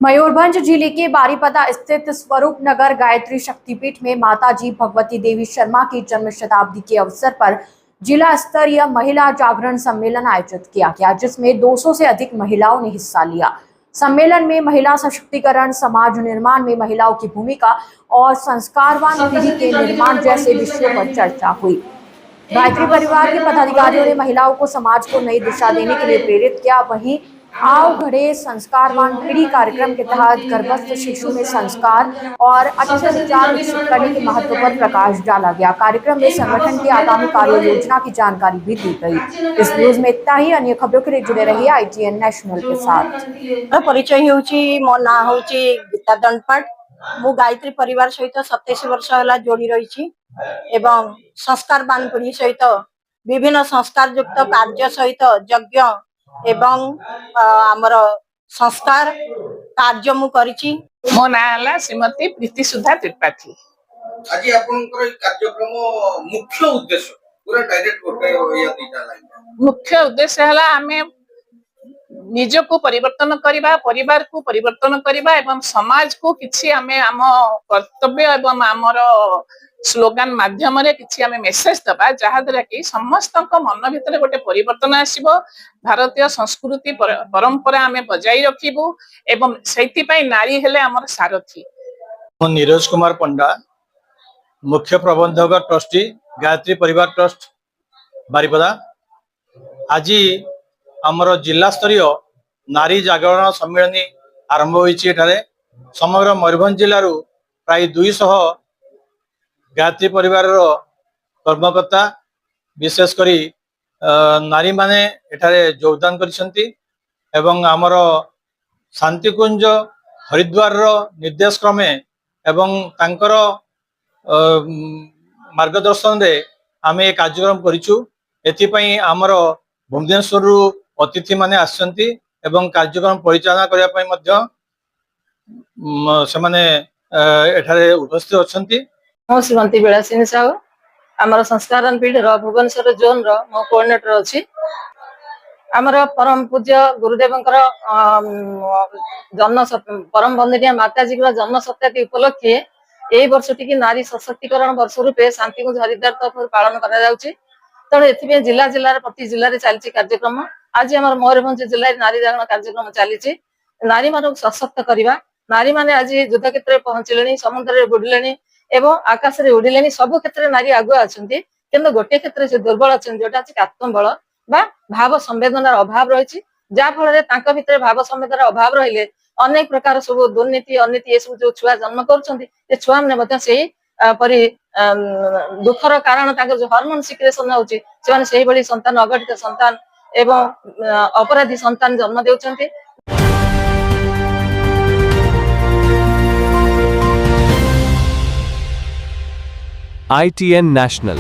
मयूरभंज जिले के बारीपदा स्थित स्वरूप नगर गायत्री शक्तिपीठ में माताजी भगवती देवी शर्मा की जन्म शताब्दी के अवसर पर जिला स्तरीय महिला जागरण सम्मेलन आयोजित किया गया, जिसमें 200 से अधिक महिलाओं ने हिस्सा लिया। सम्मेलन में महिला सशक्तिकरण, समाज निर्माण में महिलाओं की भूमिका और संस्कारवान पीढ़ी के निर्माण जैसे विषयों पर चर्चा हुई। गायत्री परिवार के पदाधिकारियों ने महिलाओं को समाज को नई दिशा देने के लिए प्रेरित किया। वहीं आओ घड़े संस्कारवान पीढ़ी कार्यक्रम के तहत गर्भस्थ शिशु में संस्कार और अच्छे विचार विकसित करने के महत्व पर प्रकाश डाला गया। कार्यक्रम में संगठन की आगामी कार्य योजना की जानकारी भी दी गई। इस न्यूज में इतना ही। अन्य खबरों के लिए जुड़े रहिए ITN नेशनल के साथ। परिचय होची मो ना होची गीता दंडपाट। मु गायत्री परिवार सहित 27 वर्ष होला जोड़ी रही एवं संस्कारवान पीढ़ी सहित विभिन्न संस्कार युक्त कार्य सहित यज्ञ एवं आमर संस्कार कार्य मु करिछि। मो ना हला श्रीमती प्रीति सुधा त्रिपाठी। आज आपनकर कार्यक्रम मुख्य उद्देश्य पूरा डायरेक्ट करके या दीटा लाइन मुख्य उद्देश्य हला हमें निज को परिवर्तन करिबा, परिवार को परिवर्तन करिबा एवं समाज को किछि हमें आम कर्तव्य एवं आमर स्लोगान माध्यम रे किछि हमें मेसेज दबा, जहा द्वारा कि समस्त मन भितर गोटे परिवर्तन आसीबो। भारतीय संस्कृति परंपरा हमें बजाई रखिबु एवं सेति पई नारी हेले हमर सारथी। नीरज कुमार पंडा, मुख्य प्रबंधक ट्रस्टी गायत्री परिवार ट्रस्ट बारीपदा। आज आमर जिला स्तरीय नारी जागरण सम्मेलन आरंभ होइछि। एठारे समग्र मयूरभंज जिल्लारू प्राय 200 गायत्री परिवार कर्मकर्ता विशेष करी नारी माने एठारे योगदान करिसंती एवं आमर शांतिकुंज हरिद्वार निर्देश क्रमे एवं तांकर मार्गदर्शन रे आमे कार्यक्रम करिछु। एथि पई आमर भुवनेश्वर अतिथि माने आसंती एवं कार्यक्रम परिचालना करिया पई मध्य से माने एठारे उपस्थित अछंती। मो श्रीमती विलासिनी साहू, आमर संस्कारवान पीढ़ी भुवनेश्वर जोन रो मो कोऑर्डिनेटर अछि। आमर परम पूज्य गुरुदेवंकर जन्म परम वंदनीय माताजी जन्म शताब्दी उपलक्षे एई वर्षटी की नारी सशक्तिकरण वर्ष रूपे शांतिकुंज हरिद्वार तरफ पालन करा जाउछि। तेणु एथि जिला जिला प्रति जिले में चलती कार्यक्रम। आज आम मयूरभंज जिले नारी जागरण कार्यक्रम चली। नारी मान सशक्त करवा, नारी माने आज युद्ध क्षेत्र में पहुंचले, समुद्र बुड़िले एवं आकाश में उड़िले। सबु क्षेत्र में नारी आगुआ अच्छा, किंतु गोटे क्षेत्र से दुर्बल अच्छा, जोटा आत्मबल बा भाव संवेदनार अभाव रही। जहाँफल भीतर भाव संवेदनार अभाव रहिले अनेक प्रकार सब दुर्नीति अनीति ये सब जो छुआ जन्म कर छुआ मैंने परी दुखर कारण जो हार्मोन सिक्रेशन होची से भली संतान अगठित संतान एवं अपराधी संतान जन्म देउछन्ति। ITN National।